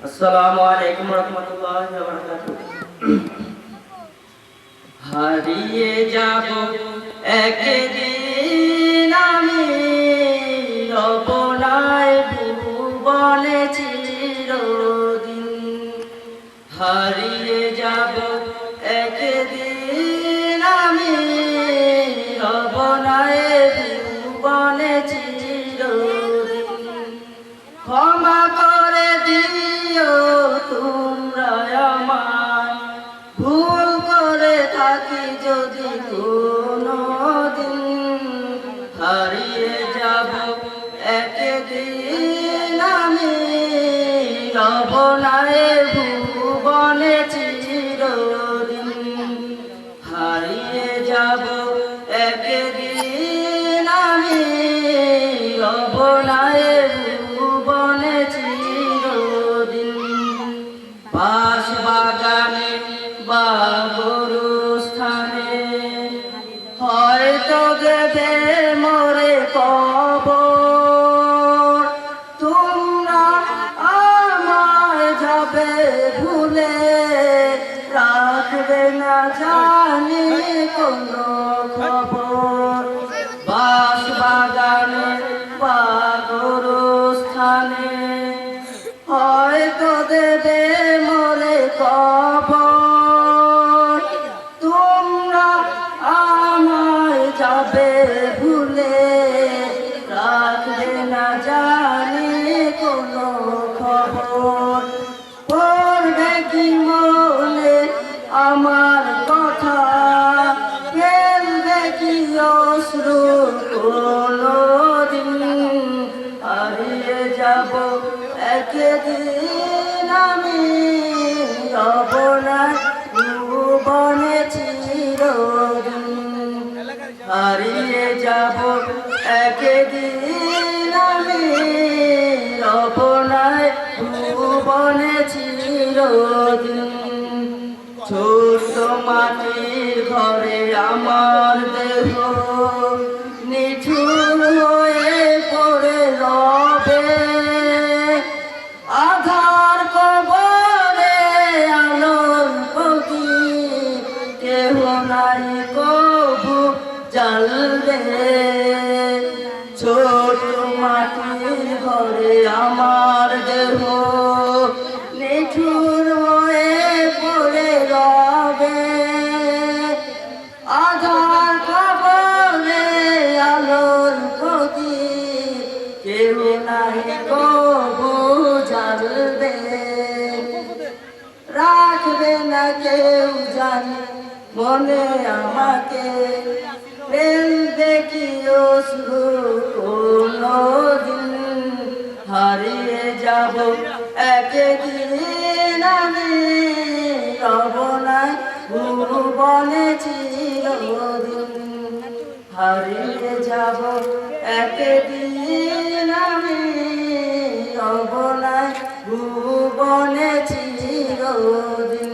আসসালামু আলাইকুম রহমতুল্লাহি ওয়া বারাকাতুহু। হারিয়ে যাব একদিন আমি, রব নাই ভুবনে চিরদিন। হারিয়ে যাব একদিন আমি, রব নাই ভুবনে চিরদিন। ক্ষমা করে দিও তোমরা আমায়, ভুল করে থাকি যদি কোনোদিন। হারিয়ে যাব একদিন আমি, রব নাই ভুবনে চিরদিন। হারিয়ে যাব একদিন আমি, রব নাই ভুবনে চিরদিন। বাঁশ বাগানে বা গরুস্থানে হয়তো দেবে মোরে কবর। তোমরা আমায় যাবে ভুলে, রাখবে না জানি কোনো খবর। বাঁশ বাগানে বা গরুস্থানে হয়তো দেবে মোরে কবর। তোমরা আমায় যাবে ভুলে, রাখবে না জানি কোনো খবর। পড়বে কি মনে আমার কথা, ফেলবে কি অশ্রু কোনোদিন। হারিয়ে যাব একদিন আমি, রব নাই ভুবনে চিরদিন। হারিয়ে যাব একদিন আমি, রব নাই ভুবনে চিরদিন। ছোট্ট মাটির ঘরে আমার দেহ নিঠুর হয়ে পড়ে রবে। আধার কবরে আলোর প্রদীপ কেহ নাই কবু জ্বালবে। ছোট মাটির ঘরে আমার দেহ নিঠুর হয়ে পড়ে রবে। আধার কবরে আলোর প্রদীপ কেহ নাই কবু জ্বালবে। রাখবে না কেউ জানি মনে আমাকে, ফেলবে কি অশ্রু কোনোদিন। হারিয়ে যাব একদিন আমি, রব নাই ভুবনে চিরদিন। হারিয়ে যাব একদিন আমি, রব নাই ভুবনে চিরদিন।